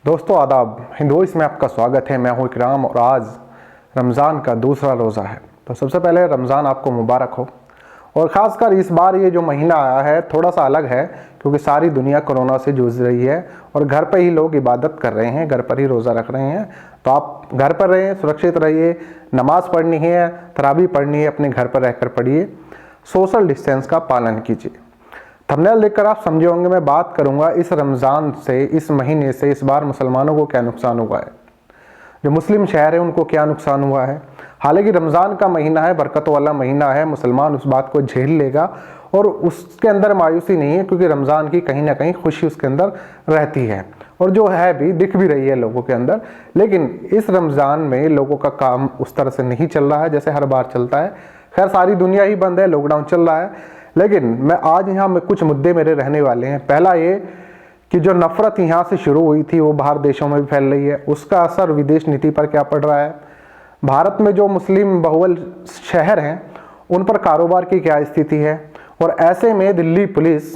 दोस्तों आदाब, हिंदुइस में आपका स्वागत है। मैं हूं इकराम और आज रमज़ान का दूसरा रोज़ा है। तो सबसे पहले रमज़ान आपको मुबारक हो। और ख़ासकर इस बार ये जो महीना आया है थोड़ा सा अलग है, क्योंकि सारी दुनिया कोरोना से जूझ रही है और घर पर ही लोग इबादत कर रहे हैं, घर पर ही रोज़ा रख रहे हैं। तो आप घर पर रहें, सुरक्षित रहिए। नमाज़ पढ़नी है, तरावी पढ़नी है, अपने घर पर रहकर पढ़िए। सोशल डिस्टेंस का पालन कीजिए। थंबनेल देखकर आप समझे होंगे मैं बात करूंगा इस रमज़ान से, इस महीने से इस बार मुसलमानों को क्या नुकसान हुआ है, जो मुस्लिम शहर है उनको क्या नुकसान हुआ है। हालांकि रमज़ान का महीना है, बरकत वाला महीना है, मुसलमान उस बात को झेल लेगा और उसके अंदर मायूसी नहीं है, क्योंकि रमज़ान की कहीं ना कहीं खुशी उसके अंदर रहती है और जो है भी दिख भी रही है लोगों के अंदर। लेकिन इस रमज़ान में लोगों का काम उस तरह से नहीं चल रहा है जैसे हर बार चलता है। खैर सारी दुनिया ही बंद है, लॉकडाउन चल रहा है। लेकिन मैं आज यहाँ में कुछ मुद्दे मेरे रहने वाले हैं। पहला ये कि जो नफरत यहाँ से शुरू हुई थी वो बाहर देशों में भी फैल रही है, उसका असर विदेश नीति पर क्या पड़ रहा है। भारत में जो मुस्लिम बहुल शहर हैं उन पर कारोबार की क्या स्थिति है, और ऐसे में दिल्ली पुलिस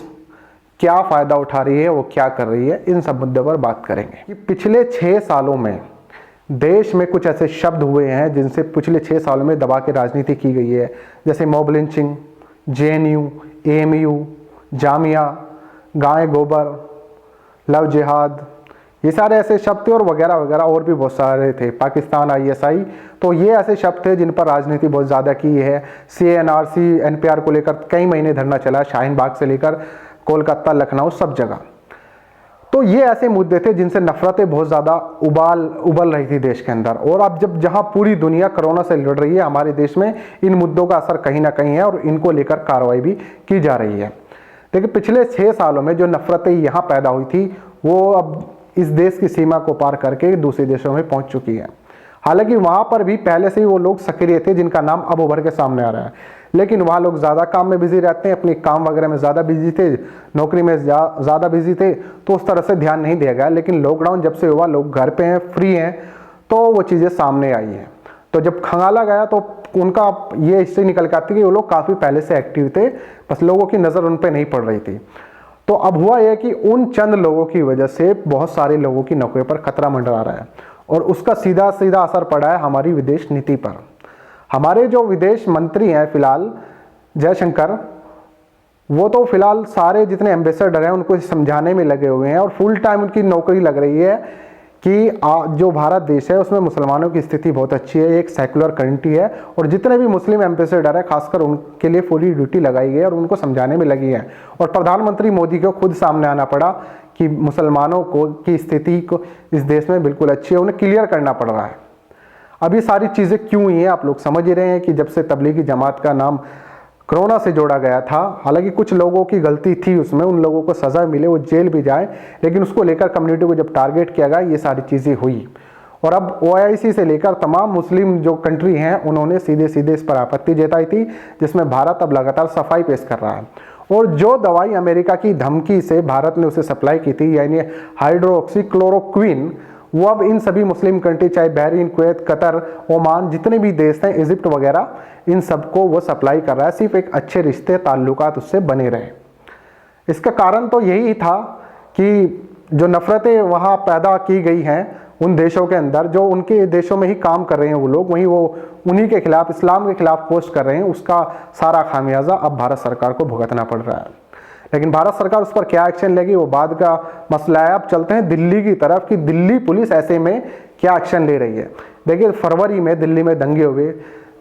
क्या फ़ायदा उठा रही है, वो क्या कर रही है, इन सब मुद्दों पर बात करेंगे। कि पिछले 6 सालों में देश में कुछ ऐसे शब्द हुए हैं जिनसे पिछले 6 सालों में दबा के राजनीति की गई है, जैसे mob lynching, JNU, AMU, Jamia, गाय गोबर, लव जिहाद, ये सारे ऐसे शब्द थे और वगैरह वगैरह और भी बहुत सारे थे। पाकिस्तान ISI, तो ये ऐसे शब्द थे जिन पर राजनीति बहुत ज़्यादा की है। CNRC NPR को लेकर कई महीने धरना चला, शाहीन बाग से लेकर कोलकाता, लखनऊ, सब जगह। तो ये ऐसे मुद्दे थे जिनसे नफरतें बहुत ज़्यादा उबल रही थी देश के अंदर। और अब जब जहां पूरी दुनिया कोरोना से लड़ रही है, हमारे देश में इन मुद्दों का असर कहीं ना कहीं है और इनको लेकर कार्रवाई भी की जा रही है। देखिए पिछले 6 सालों में जो नफरतें यहाँ पैदा हुई थी वो अब इस देश की सीमा को पार करके दूसरे देशों में पहुँच चुकी है। हालांकि वहाँ पर भी पहले से ही वो लोग सक्रिय थे जिनका नाम अब उभर के सामने आ रहा है, लेकिन वहाँ लोग ज़्यादा काम में बिजी रहते हैं, अपने काम वगैरह में ज़्यादा बिजी थे, नौकरी में ज़्यादा बिजी थे, तो उस तरह से ध्यान नहीं दिया गया। लेकिन लॉकडाउन जब से हुआ, लोग घर पे हैं, फ्री हैं, तो वो चीज़ें सामने आई हैं। तो जब खंगाला गया तो उनका ये हिस्से निकल के आती कि वो लोग काफ़ी पहले से एक्टिव थे, बस लोगों की नज़र उन पर नहीं पड़ रही थी। तो अब हुआ यह कि उन चंद लोगों की वजह से बहुत सारे लोगों की नौकरी पर खतरा मंडरा रहा है और उसका सीधा सीधा असर पड़ा है हमारी विदेश नीति पर। हमारे जो विदेश मंत्री हैं फिलहाल, जयशंकर, वो तो फिलहाल सारे जितने एम्बेसडर हैं उनको समझाने में लगे हुए हैं और फुल टाइम उनकी नौकरी लग रही है कि जो भारत देश है उसमें मुसलमानों की स्थिति बहुत अच्छी है, एक सेकुलर कंट्री है, और जितने भी मुस्लिम एम्बेसडर है खासकर उनके लिए पूरी ड्यूटी लगाई गई है और उनको समझाने में लगी है। और प्रधानमंत्री मोदी को खुद सामने आना पड़ा कि मुसलमानों को की स्थिति को इस देश में बिल्कुल अच्छी है, उन्हें क्लियर करना पड़ रहा है। अब ये सारी चीज़ें क्यों हुई हैं आप लोग समझ ही रहे हैं कि जब से तबलीगी जमात का नाम कोरोना से जोड़ा गया था, हालांकि कुछ लोगों की गलती थी उसमें, उन लोगों को सज़ा मिले, वो जेल भी जाए, लेकिन उसको लेकर कम्युनिटी को जब टारगेट किया गया ये सारी चीज़ें हुई। और अब OIC से लेकर तमाम मुस्लिम जो कंट्री हैं उन्होंने सीधे सीधे इस पर आपत्ति जताई थी, जिसमें भारत अब लगातार सफाई पेश कर रहा है। और जो दवाई अमेरिका की धमकी से भारत ने उसे सप्लाई की थी, यानी हाइड्रोक्सीक्लोरोक्विन, वो अब इन सभी मुस्लिम कंट्री, चाहे बहरीन, कुवैत, कतर, ओमान, जितने भी देश हैं, इजिप्ट वगैरह, इन सबको वो सप्लाई कर रहा है, सिर्फ एक अच्छे रिश्ते ताल्लुकात उससे बने रहे। इसका कारण तो यही था कि जो नफरतें वहाँ पैदा की गई हैं उन देशों के अंदर, जो उनके देशों में ही काम कर रहे हैं वो लोग, वहीं वो उन्हीं के खिलाफ, इस्लाम के खिलाफ पोस्ट कर रहे हैं, उसका सारा खामियाजा अब भारत सरकार को भुगतना पड़ रहा है। लेकिन भारत सरकार उस पर क्या एक्शन लेगी वो बाद का मसला है। अब चलते हैं दिल्ली की तरफ कि दिल्ली पुलिस ऐसे में क्या एक्शन ले रही है। देखिए फरवरी में दिल्ली में दंगे हुए,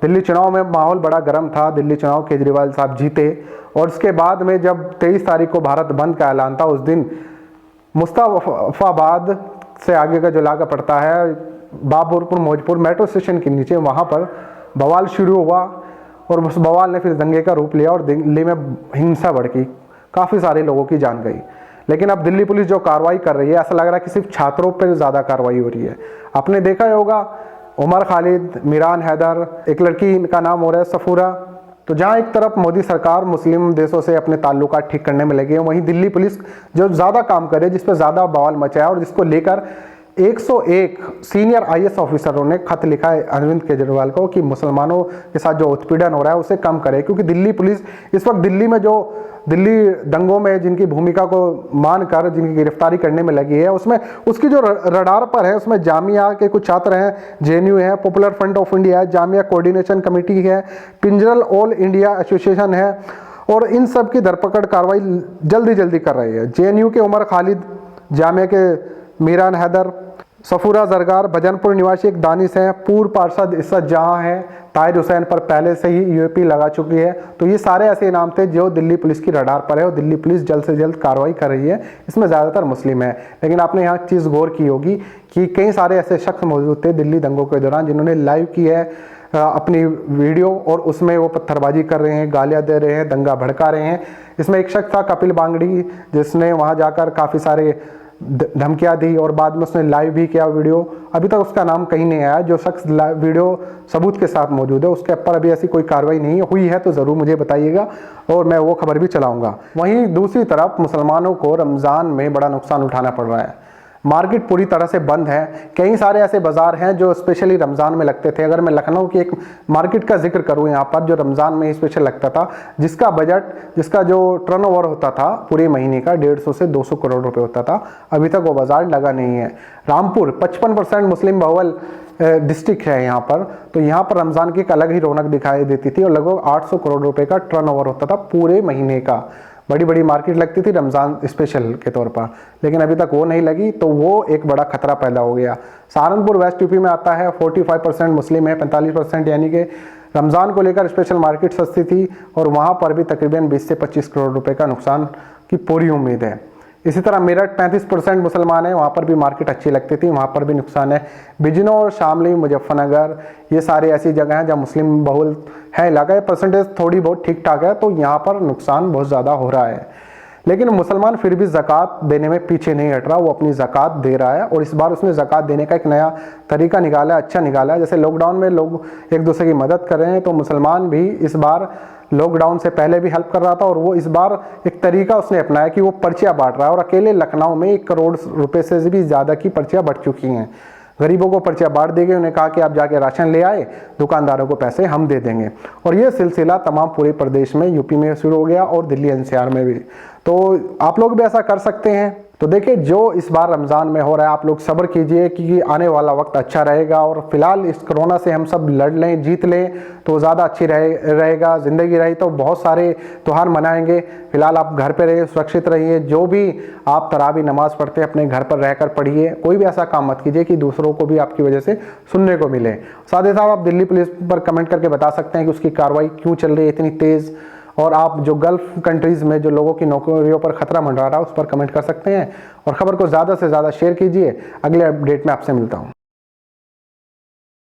दिल्ली चुनाव में माहौल बड़ा गर्म था, दिल्ली चुनाव केजरीवाल साहब जीते, और उसके बाद में जब 23 तारीख को भारत बंद का ऐलान था, उस दिन मुस्तफाबाद से आगे का जो इलाका पड़ता है, बाबुरपुर मौजपुर मेट्रो स्टेशन के नीचे, वहाँ पर बवाल शुरू हुआ और उस बवाल ने फिर दंगे का रूप लिया और दिल्ली में हिंसा भड़की, काफ़ी सारे लोगों की जान गई। लेकिन अब दिल्ली पुलिस जो कार्रवाई कर रही है, ऐसा लग रहा है कि सिर्फ छात्रों पर ज़्यादा कार्रवाई हो रही है। आपने देखा होगा उमर खालिद, मीरान हैदर, एक लड़की का नाम हो रहा है सफूरा। तो जहाँ एक तरफ मोदी सरकार मुस्लिम देशों से अपने ताल्लुकात ठीक करने में लगे हैं, वहीं दिल्ली पुलिस जो ज़्यादा काम करे, जिस पर ज़्यादा बवाल मचाया और जिसको लेकर 101 सीनियर आईएएस ऑफिसरों ने खत लिखा है अरविंद केजरीवाल को कि मुसलमानों के साथ जो उत्पीड़न हो रहा है उसे कम करे, क्योंकि दिल्ली पुलिस इस वक्त दिल्ली में जो दिल्ली दंगों में जिनकी भूमिका को मानकर जिनकी गिरफ्तारी करने में लगी है, उसमें उसकी जो रडार पर है उसमें जामिया के कुछ छात्र हैं, जेएनयू है, पॉपुलर फ्रंट ऑफ इंडिया है, जामिया कोऑर्डिनेशन कमेटी है, पिंजरल ऑल इंडिया एसोसिएशन है, और इन सब की धरपकड़ कार्रवाई जल्दी कर रही है। जेएनयू के उमर खालिद, जामिया के मीरान हैदर, सफूरा जरगार, भजनपुर निवासी एक दानिश हैं, पूर्व पार्षद इस्सत जहां है, ताहिर हुसैन पर पहले से ही यूएपी लगा चुकी है। तो ये सारे ऐसे नाम थे जो दिल्ली पुलिस की रडार पर है और दिल्ली पुलिस जल्द से जल्द कार्रवाई कर रही है। इसमें ज़्यादातर मुस्लिम है, लेकिन आपने यहाँ चीज़ गौर की होगी कि कई सारे ऐसे शख्स मौजूद थे दिल्ली दंगों के दौरान जिन्होंने लाइव की है अपनी वीडियो, और उसमें वो पत्थरबाजी कर रहे हैं, गालियाँ दे रहे हैं, दंगा भड़का रहे हैं। इसमें एक शख्स था कपिल बांगड़ी, जिसने वहाँ जाकर काफ़ी सारे धमकियाँ दी और बाद में उसने लाइव भी किया वीडियो। अभी तक उसका नाम कहीं नहीं आया। जो शख्स वीडियो सबूत के साथ मौजूद है उसके ऊपर अभी ऐसी कोई कार्रवाई नहीं हुई है तो ज़रूर मुझे बताइएगा और मैं वो खबर भी चलाऊंगा। वहीं दूसरी तरफ मुसलमानों को रमज़ान में बड़ा नुकसान उठाना पड़ रहा है। मार्केट पूरी तरह से बंद है। कई सारे ऐसे बाज़ार हैं जो स्पेशली रमज़ान में लगते थे। अगर मैं लखनऊ की एक मार्केट का जिक्र करूं यहाँ पर, जो रमज़ान में स्पेशल लगता था, जिसका जो टर्नओवर होता था पूरे महीने का 150 से 200 करोड़ रुपए होता था, अभी तक वो बाज़ार लगा नहीं है। रामपुर 55% मुस्लिम बहुल डिस्ट्रिक्ट है यहाँ पर, तो यहाँ पर रमज़ान की एक अलग ही रौनक दिखाई देती थी और लगभग 800 करोड़ रुपए का टर्नओवर होता था पूरे महीने का। बड़ी बड़ी मार्केट लगती थी रमज़ान स्पेशल के तौर पर, लेकिन अभी तक वो नहीं लगी, तो वो एक बड़ा खतरा पैदा हो गया। सहारनपुर वेस्ट यूपी में आता है, 45% मुस्लिम है, 45%, यानी कि रमज़ान को लेकर स्पेशल मार्केट सस्ती थी और वहाँ पर भी तकरीबन 20 से 25 करोड़ रुपए का नुकसान की पूरी उम्मीद है। इसी तरह मेरठ 35% मुसलमान है, वहाँ पर भी मार्केट अच्छी लगती थी, वहाँ पर भी नुकसान है। बिजनौर, शामली, मुजफ्फरनगर, ये सारी ऐसी जगह हैं जहाँ मुस्लिम बहुल है इलाका, ये परसेंटेज थोड़ी बहुत ठीक ठाक है, तो यहाँ पर नुकसान बहुत ज़्यादा हो रहा है। लेकिन मुसलमान फिर भी ज़कात देने में पीछे नहीं हट रहा, वो अपनी ज़कात दे रहा है और इस बार उसने ज़कात देने का एक नया तरीका निकाला है, अच्छा निकाला है। जैसे लॉकडाउन में लोग एक दूसरे की मदद कर रहे हैं, तो मुसलमान भी इस बार लॉकडाउन से पहले भी हेल्प कर रहा था और वो इस बार एक तरीका उसने अपनाया कि वो पर्चियाँ बांट रहा है और अकेले लखनऊ में 1 करोड़ रुपए से भी ज़्यादा की पर्चियाँ बढ़ चुकी हैं। गरीबों को पर्चियाँ बांट दी गई, उन्हें कहा कि आप जाके राशन ले आए, दुकानदारों को पैसे हम दे देंगे। और ये सिलसिला तमाम पूरे प्रदेश में, यूपी में शुरू हो गया और दिल्ली एनसीआर में भी। तो आप लोग भी ऐसा कर सकते हैं। तो देखिए, जो इस बार रमज़ान में हो रहा है, आप लोग सब्र कीजिए कि आने वाला वक्त अच्छा रहेगा और फिलहाल इस कोरोना से हम सब लड़ लें, जीत लें तो ज़्यादा अच्छी रहेगा। ज़िंदगी रही तो बहुत सारे त्यौहार मनाएंगे। फिलहाल आप घर पे रहिए, सुरक्षित रहिए। जो भी आप तरावी नमाज़ पढ़ते हैं अपने घर पर रहकर पढ़िए। कोई भी ऐसा काम मत कीजिए कि दूसरों को भी आपकी वजह से सुनने को मिले। साथ ही साथ आप दिल्ली पुलिस पर कमेंट करके बता सकते हैं कि उसकी कार्रवाई क्यों चल रही है इतनी तेज़, और आप जो गल्फ कंट्रीज़ में जो लोगों की नौकरियों पर खतरा मंडरा रहा है उस पर कमेंट कर सकते हैं। और खबर को ज़्यादा से ज़्यादा शेयर कीजिए। अगले अपडेट में आपसे मिलता हूँ।